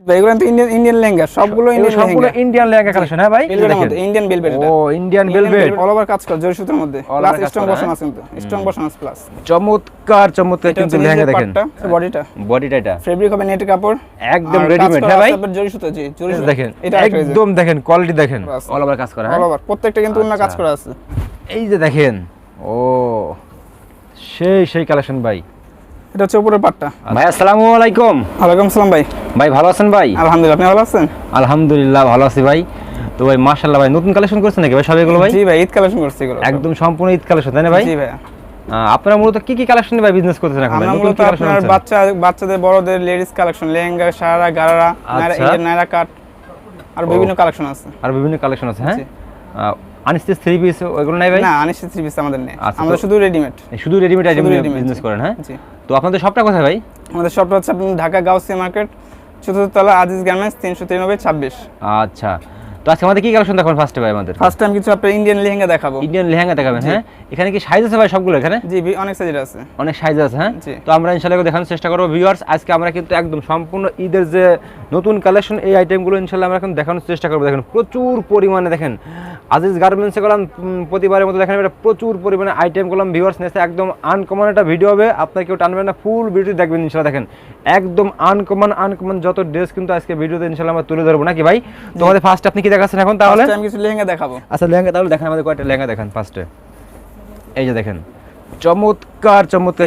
ভাই এগুলো তো ইন্ডিয়ান লেহেঙ্গা, সবগুলো ইন্ডিয়ান লেহেঙ্গা, সবগুলো ইন্ডিয়ান লেহেঙ্গা কালেকশন। হ্যাঁ ভাই, বেলভেটের মধ্যে ইন্ডিয়ান বেলভেট। ও ইন্ডিয়ান বেলভেট, অল ওভার কাজ করা জরি সুতার মধ্যে, প্লাস স্টোন বসানো আছে, কিন্তু স্টোন বসানো আছে প্লাস। চমৎকার চমৎকার কিন্তু লেহেঙ্গা দেখেন। বডিটা এটা ফেব্রিক হবে নেট কাপড়, একদম রেডিমেড। হ্যাঁ ভাই, জরি সুতা, জি জরি সুতা দেখেন, এটা একদম দেখেন কোয়ালিটি দেখেন, অল ওভার কাজ করা। অল ওভার প্রত্যেকটা কিন্তু উন্না কাজ করা আছে। এই যে দেখেন, ও সেই কালেকশন ভাই। এটা হচ্ছে উপরের পাটটা। ভাই আসসালামু আলাইকুম। ওয়ালাইকুম আসসালাম ভাই। ভাই ভালো আছেন ভাই? আলহামদুলিল্লাহ, আপনি ভালো আছেন? আলহামদুলিল্লাহ ভালো আছি ভাই। তো ভাই মাশাআল্লাহ ভাই, নতুন কালেকশন করছেন নাকি ভাই সব এগুলো ভাই? জি ভাই, ঈদ কালেকশন করছি এগুলো একদম একদম সম্পূর্ণ ঈদ কালেকশন, তাই না ভাই? জি ভাই। আপনারা মূলত কি কি কালেকশন ভাই বিজনেস করতেছেন এখন? আমরা মূলত আপনার বাচ্চাদের বড়দের লেডিস কালেকশন, লেহেঙ্গা, সারা, গারারা, নায়রা কাট আর বিভিন্ন কালেকশন আছে। হ্যাঁ। আনস্টিচ থ্রি পিস ওইগুলো নাই ভাই? না, আনস্টিচ থ্রি পিস আমাদের নেই, আমরা শুধু রেডিমেড আইটেম বিজনেস করেন। হ্যাঁ, তো আপনাদের শপটা কোথায় ভাই? আমাদের শপটা হচ্ছে আপনার ঢাকা গাউসিয়া মার্কেট, চতুর্থ তলা, আজিজ গার্মেন্টস, 393 26। আচ্ছা, তো আজকে আমাদের কি কালেকশন দেখাবেন ফার্স্টে ভাই? আমাদের ফার্স্ট টাইম কিছু আপনার ইন্ডিয়ান লেহেঙ্গা দেখাবো। ইন্ডিয়ান লেহেঙ্গা দেখাবেন? হ্যাঁ, এখানে কি সাইজ আছে ভাই সবগুলো? এখানে জি অনেক সাইজের আছে, অনেক সাইজ আছে। হ্যাঁ, তো আমরা ইনশাআল্লাহ দেখানোর চেষ্টা করব ভিউয়ার্স। আজকে আমরা কিন্তু একদম সম্পূর্ণ ঈদের যে নতুন কালেকশন, এই আইটেমগুলো ইনশাআল্লাহ আমরা এখন দেখানোর চেষ্টা করব। দেখেন প্রচুর পরিমাণে, দেখেন আজিজ গার্মেন্টসে গেলাম প্রতিবারের মতো, দেখেন এটা প্রচুর পরিমাণে আইটেম করলাম ভিউয়ার্স। নেক্সট একদম আনকমন একটা ভিডিও হবে, আপনারা কেউ টানবেন না, ফুল ভিডিও দেখবেন ইনশাআল্লাহ। দেখেন একদম আনকমন যত ড্রেস কিন্তু আজকে ভিডিওতে ইনশাআল্লাহ আমরা তুলে ধরবো, নাকি ভাই? তোমাদের ফার্স্ট আপনি কি দেখাচ্ছেন এখন তাহলে? আমি কিছু লেহেঙ্গা দেখাবো। আচ্ছা লেহেঙ্গা তাহলে দেখেন, আমাদের কয়টা লেহেঙ্গা দেখান ফার্স্টে। এই যে দেখেন চমৎকার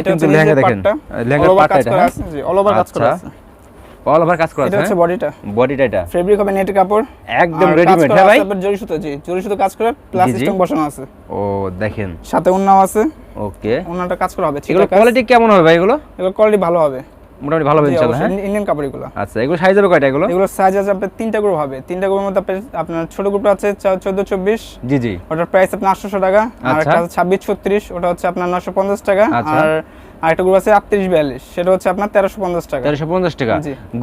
কিন্তু লেহেঙ্গা দেখেন, লেহেঙ্গার পাটটা এটা জি অল ওভার কাজ করা আছে, অল ওভার কাজ করা আছে। এটা হচ্ছে বডিটা এটা ফেব্রিক হবে নেট কাপড়, একদম রেডিমেড। হ্যাঁ ভাই, জরি সুতা, জি জরি সুতা কাজ করা, প্লাস স্টোন বসানো আছে। ও দেখেন, সাথে উন্নাও আছে। ওকে, উন্নাটা কাজ করা হবে। এগুলো কোয়ালিটি কেমন হবে ভাই? এগুলো কোয়ালিটি ভালো হবে, মোটামুটি ভালো হবে ইনশাআল্লাহ। হ্যাঁ, ইন্ডিয়ান কাপড় এগুলো। আচ্ছা, এগুলো সাইজ হবে কয়টা? এগুলো সাইজ আছে আপনার তিনটা গ্রুপ হবে, তিনটা গ্রুপের মধ্যে আপনার ছোট গ্রুপটা আছে 14 24। জি ওটার প্রাইস আপনার 800 টাকা। আর একটা আছে 26 36, ওটা হচ্ছে আপনার 950 টাকা। আর আরেকটা গ্রুপ আছে 38 42, সেটা হচ্ছে আপনার 1350 টাকা। 1350 টাকা।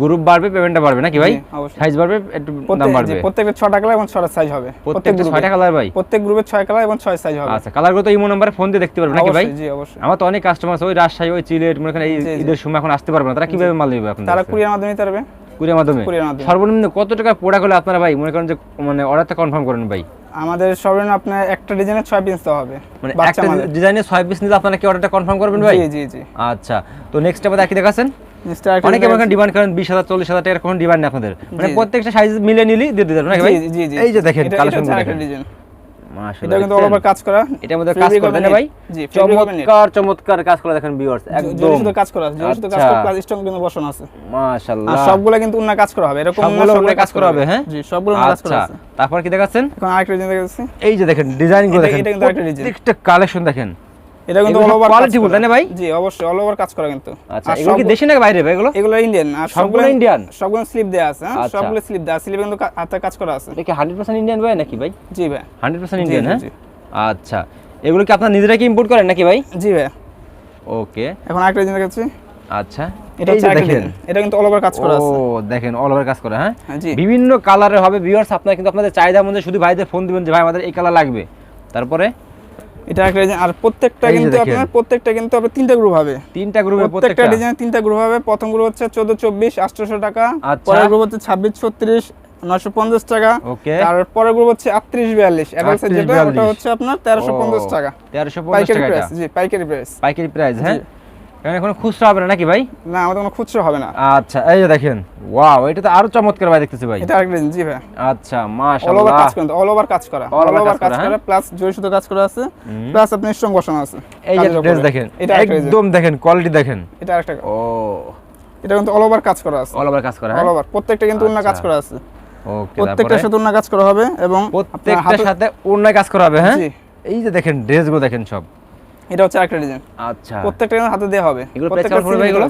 গ্রুপ বাড়বে, পেমেন্টটা বাড়বে নাকি ভাই? সাইজ বাড়বে, একটু দাম বাড়বে। প্রত্যেকটা 6টা কালার এবং 6টা সাইজ হবে। প্রত্যেকটা 6টা কালার ভাই? প্রত্যেক গ্রুপে 6 কালার এবং 6 সাইজ হবে। আচ্ছা, কালারগুলো তো ইমো নম্বরে ফোন দিয়ে দেখতে পারবে নাকি ভাই? জি অবশ্যই। আমার তো অনেক কাস্টমার আছে ওই রাজশাহী, ওই চিলেট, মনে করেন এই ঈদের সময় এখন আসতে পারবে না, তারা কিভাবে মাল নেবে আপনাদের? তারা কুরিয়ার মাধ্যমে নিতে পারবে। কুরিয়ার মাধ্যমে? সর্বনিম্ন কত টাকা প্রোডাক্ট হলে আপনারা ভাই মনে করেন যে মানে অর্ডারটা কনফার্ম করেন ভাই? আমাদের সর্বনিম্ন আপনার একটা ডিজাইনের 6 পিস দেওয়া হবে, মানে একটা ডিজাইনের 6 পিস নিলে আপনারা কি অর্ডারটা কনফার্ম করবেন ভাই? জি। আচ্ছা, তো নেক্সট আবার কি দেখাচ্ছেন? অনেকে মনে করেন ডিমান্ড করেন 20,000 40,000 টাকার কোনো ডিমান্ড নেই আপনাদের, মানে প্রত্যেকটা সাইজ মিলে নিলি দিয়ে দিতে পারবেন নাকি ভাই? জি। এই যে দেখেন কালেকশনগুলো দেখেন, মাশাআল্লাহ, এটা কিন্তু অল ওভার কাজ করা, এটার মধ্যে কাজ করে দেন ভাই। জি, চমৎকার কাজ করে দেখেন ভিউয়ার্স, একদম জরি সুতা কাজ করা, প্লাস স্টোন কিন্তু বসানো আছে। মাশাআল্লাহ, আর সবগুলা কিন্তু উন্না কাজ করা হবে, এরকম সবগুলা কাজ করা হবে। হ্যাঁ জি, সবগুলা কাজ করা আছে। তারপর কি দেখাচ্ছেন? এখন আরেকটা ডিজাইন দেখাচ্ছি। এই যে দেখেন ডিজাইনগুলো দেখেন, এটা কিন্তু আরেকটা ডিজাইন, প্রত্যেকটা কালেকশন দেখেন, এটা কিন্তু অল ওভার কোয়ালিটি বলতে না ভাই? জি অবশ্যই অল ওভার কাজ করা কিন্তু। আচ্ছা, এগুলো কি দেশি নাকি বাইরে ভাই? এগুলো ইন্ডিয়ান, আর সবগুলো ইন্ডিয়ান, সবগুলো স্লিপ দেয়া আছে। হ্যাঁ, সবগুলো স্লিপ দেয়া, স্লিপে কিন্তু হাতে কাজ করা আছে। এটা কি 100% ইন্ডিয়ান ভাই নাকি ভাই? জি ভাই, 100% ইন্ডিয়ান। হ্যাঁ, আচ্ছা, এগুলো কি আপনারা নিজেরা কি ইম্পোর্ট করেন নাকি ভাই? জি ভাই। ওকে, এখন আরেকটা ডিজাইন দেখাচ্ছি। আচ্ছা, এটা দেখেন, এটা কিন্তু অল ওভার কাজ করা আছে। ও দেখেন অল ওভার কাজ করা। হ্যাঁ, বিভিন্ন কালারের হবে ভিউয়ার্স, আপনারা কিন্তু আপনাদের চাহিদা অনুযায়ী শুধু ভাইদের ফোন দিবেন যে ভাই আমাদের এই কালার লাগবে। তারপরে এটা একটা ডিজাইন, আর প্রত্যেকটা কিন্তু আপনার তিনটা গ্রুপ হবে, তিনটা গ্রুপে প্রত্যেকটা ডিজাইন তিনটা গ্রুপ হবে। প্রথম গ্রুপ হচ্ছে 14 24 800 টাকা, পরের গ্রুপ হচ্ছে 26 36 950 টাকা, আর পরের গ্রুপ হচ্ছে 38 42 অ্যাডাল্ট সাইজ, যেটা ওটা হচ্ছে আপনার 1350 টাকা। 1350 টাকা, জি পাইকারি প্রাইস। হ্যাঁ, এখানে কোনো খুচরা হবে না নাকি ভাই? না, আমাদের কোনো খুচরা হবে না। আচ্ছা, এই যে দেখেন, ওয়াও, এটা তো আরো চমৎকার ভাই দেখতেছি ভাই। এটা আরেকটা ডিজাইন। জি ভাই। আচ্ছা, মাশাআল্লাহ, অল ওভার কাজ করা, প্লাস জরি সুতো কাজ করা আছে, প্লাস আপনি স্টোন বসানো আছে। এই যে ড্রেস দেখেন, একদম দেখেন কোয়ালিটি দেখেন। এটা আরেকটা, ও এটা কিন্তু অল ওভার কাজ করা আছে, অল ওভার কাজ করা। অল ওভার প্রত্যেকটা কিন্তু উন্না কাজ করা আছে। ওকে, প্রত্যেকটার সাথে উন্না কাজ করা হবে এবং প্রত্যেকটার সাথে উন্না কাজ করা হবে। হ্যাঁ, এই যে দেখেন ড্রেসগুলো দেখেন সব, এটা হচ্ছে আরেকটা ডিজাইন। আচ্ছা, প্রত্যেকটা হাতে দেয়া হবে। প্রত্যেকটা পড়বে এগুলো।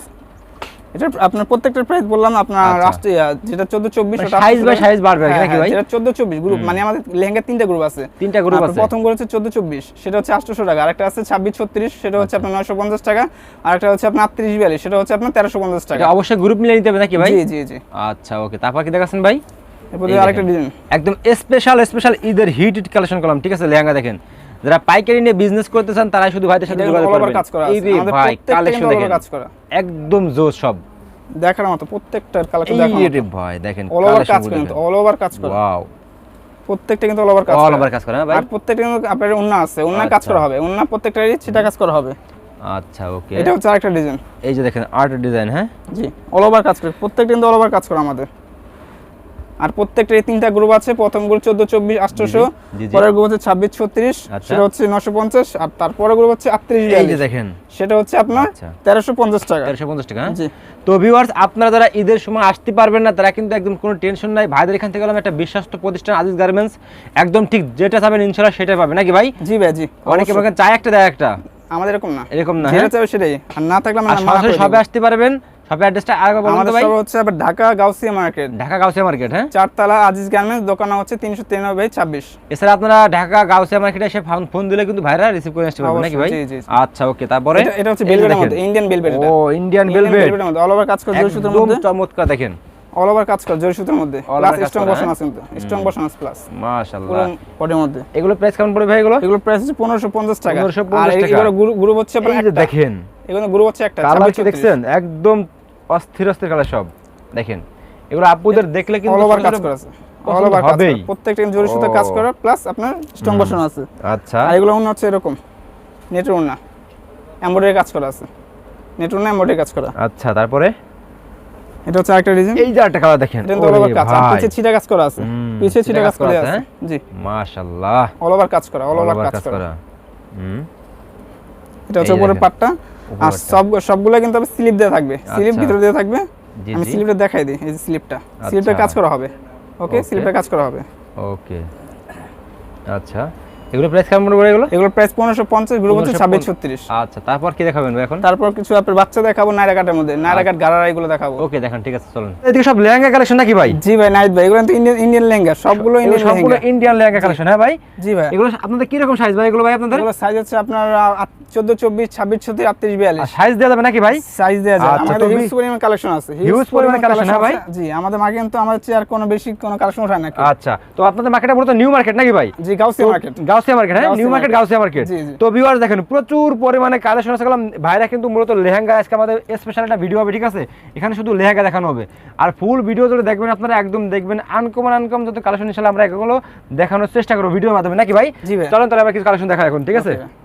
এটা আপনার প্রত্যেকটার প্রাইস বললাম আপনার রাষ্ট্রীয়, যেটা 14 24 ওটা সাইজ বাই সাইজ বাড়বে নাকি ভাই? যেটা 14 24 গ্রুপ, মানে আমাদের লেহেঙ্গা তিনটা গ্রুপ আছে। প্রথম গ্রুপ হচ্ছে 14 24, সেটা হচ্ছে 800 টাকা। আরেকটা আছে 26 36, সেটা হচ্ছে আপনার 950 টাকা। আরেকটা হচ্ছে আপনার 38 42, সেটা হচ্ছে আপনার 1350 টাকা। এটা অবশ্যই গ্রুপ মিলে নিতে হবে নাকি ভাই? জি। আচ্ছা, ওকে, তারপর কি দেখাচ্ছেন ভাই? এরপর আরেকটা ডিজাইন, একদম স্পেশাল ঈদের হিট কালেকশন করলাম। ঠিক আছে, লেহেঙ্গা দেখেন, যারা পাইকারি নিয়ে বিজনেস করতে চান তারা শুধু ভাইদের সাথে যোগাযোগ করবেন। কাজ করা আছে, এই ভাই কালেকশন দেখেন, একদম জোস সব। দেখার মতো প্রত্যেকটার কালেকশন এই দেখার রে মতো ভাই দেখেন অল ওভার কাজ করে, কিন্তু অল ওভার কাজ করে, ওয়াও প্রত্যেকটা কিন্তু অল ওভার কাজ অল করে। ওভার কাজ করে, হ্যাঁ ভাই। আর প্রত্যেকটা কিন্তু আপনার ওন্না আছে, ওন্না কাজ আচ্ছা। করা হবে, ওন্না প্রত্যেকটারই ছিটা কাজ করা হবে। আচ্ছা ওকে, এটা হচ্ছে আরেকটা ডিজাইন। এই যে দেখেন আর্ট ডিজাইন, হ্যাঁ জি অল ওভার কাজ করে, প্রত্যেকটা কিন্তু অল ওভার কাজ করে আমাদের। আর প্রত্যেকটা এই তিনটা গ্রুপ আছে, প্রথম গ্রুপ 14 24 800, পরের গ্রুপ হচ্ছে 26 36, সেটা হচ্ছে 950, আর তারপরের গ্রুপ হচ্ছে 38 এই যে 42, দেখেন সেটা হচ্ছে আপনার আচ্ছা। 1350 টাকা। 1350 টাকা, হ্যাঁ? জি। তো ভিউয়ার্স, আপনারা যারা ঈদের সময় আসতে পারবেন না তারা কিন্তু একদম কোনো টেনশন নাই, ভাইদের এখান থেকে একটা বিশ্বস্ত প্রতিষ্ঠান আজিজ গার্মেন্টস, একদম ঠিক যেটা চাবেন ইনশাআল্লাহ সেটাই পাবে, নাকি ভাই? জি ভাই, জি। অনেকে বলেন চাই একটা দেয় একটা, আমাদের এরকম না, এরকম না, যেটা হ্যাঁ? চাইবে সেটাই, আর না থাকলে আমরা আর মানা করে সরাসরি দেব। সবে আসতে পারবেন, সবে অ্যাড্রেসটা আরেকবার বলুন তো আমাদের ভাই। সব হচ্ছে আবার ঢাকা গাউসিয়া মার্কেট, ঢাকা গাউসিয়া মার্কেট, হ্যাঁ? চারতলা আজিজ গার্মেন্টস, দোকান হচ্ছে 393/26। এছাড়া আপনারা ঢাকা গাউসিয়া মার্কেটে এসে ফোন দিলে কিন্তু ভাইরা রিসিভ করে আসতে পারবেন, নাকি ভাই? জি, জি, জি। আচ্ছা ওকে, তারপরে এটা হচ্ছে বেলভেটের মধ্যে, ইন্ডিয়ান বেলভেট। ও ইন্ডিয়ান বেলভেট, মধ্যে অল ওভার কাজ করে জরি সুতার একদম মধ্যে, চমৎকার দেখেন, অল ওভার কাজ করে জরি সুতার মধ্যে, All প্লাস over কাজ স্ট্রং করা, বসানো হ্যাঁ? আছে, কিন্তু স্ট্রং বসানো আছে প্লাস পুরো মাশাআল্লাহ। বডির মধ্যে। এগুলো প্রাইস কেমন পড়বে ভাই এগুলো? এগুলো প্রাইস হচ্ছে 1550 টাকা। 1550 আর টাকা। এগুলো গ্রুপ হচ্ছে আপনার এই যে একটা, দেখেন এগুলো গ্রুপ হচ্ছে একটা, কালার 26 কি দেখছেন, একদম অস্থির অস্থির কালার সব দেখেন। এগুলো আপুদের দেখলে কিন্তু অল ওভার কাজ করা আছে, অল ওভার কাজ হবেই। করা, প্রত্যেকটা জরি সুতার কাজ করা প্লাস আপনার স্ট্রং বসানো আছে। আচ্ছা আর এগুলো অন্য হচ্ছে এরকম নেটের ওন্না, এমব্রয়ডারি কাজ করা আছে, নেটের ওন্না এমব্রয়ডারি কাজ করা। আচ্ছা, তারপরে এটা হচ্ছে আরেকটা ডিজাইন, এই যে একটা কালার দেখেন, এটা অল ওভার কাজ, আর পিছে ছিটা কাজ করা আছে, পিছে ছিটা কাজ করা আছে। হ্যাঁ? জি মাশাআল্লাহ, অল ওভার কাজ করা, অল ওভার কাজ করা। হুম, এটা হচ্ছে এই উপরের দেখেন, পাটটা, আর সবগুলো কিন্তু স্লিপ দেওয়া থাকবে, স্লিপ আচ্ছা। ভিতরে দেওয়া থাকবে। জি, আমি জি। স্লিপটা দেখাই দিই, এই যে স্লিপটা, স্লিপটা কাজ করা হবে। ওকে, Okay. স্লিপটা কাজ করা হবে। ওকে আচ্ছা, এগুলো প্রাইস কেমন পড়বে এগুলো? এগুলোর প্রাইস 1550, গ্রুপ হচ্ছে 26 36। আচ্ছা, তারপর কি দেখাবেন ভাই এখন? তারপর কিছু আপনার বাচ্চা দেখাবো, নাইরা কাটের মধ্যে, নাইরা কাট গারারা এগুলো দেখাবো। ওকে দেখেন, ঠিক আছে চলুন। এদিকে সব লেহেঙ্গা কালেকশন নাকি ভাই? জি ভাই, নাইট ভাই, এগুলো তো ইন্ডিয়ান লেহেঙ্গা, সবগুলো এগুলো ইন্ডিয়ান সম্পূর্ণ লেহেঙ্গা। ইন্ডিয়ান লেহেঙ্গা কালেকশন, হ্যাঁ ভাই? জি ভাই, এগুলো আপনাদের কি রকম সাইজ ভাই এগুলো ভাই আপনাদের? এগুলো সাইজ হচ্ছে আপনার 14 24 26 36 38 42 সাইজ দেওয়া যাবে নাকি ভাই? সাইজ দেওয়া যায়। আচ্ছা, আমাদের তো হিউজ পরিমাণ কালেকশন আছে, হিউজ পরিমাণ কালেকশন, হ্যাঁ ভাই? জি, আমাদের মার্কেট কিন্তু আমাদের চেয়ে আর কোনো বেশি কোনো কালেকশন উঠায় না কেউ। আচ্ছা, তো আপনাদের মার্কেটে মূলত নিউ মার্কেট নাকি ভাই? জি, গাউসিয়া মার্কেট। গাউসিয়া মার্কেট, হ্যাঁ? Gausia new market, market. Gausia market. জি, জি। তো ভিউয়ার্স দেখেন প্রচুর পরিমাণে কালেকশন আছে, ভাইরা কিন্তু মূলত লেহেঙ্গা, আজকে আমাদের স্পেশাল একটা ভিডিও হবে, ঠিক আছে? এখানে শুধু লেহেঙ্গা দেখানো হবে, আর ফুল ভিডিও যদি দেখবেন আপনারা একদম দেখবেন আনকমন যত কালেকশন ইনশাআল্লাহ আমরা এগুলো দেখানোর চেষ্টা করব ভিডিওর মাধ্যমে, নাকি ভাই? জি ভাই। চলুন তাহলে আমরা কিছু কালেকশন দেখা এখন, ঠিক আছে? Okay.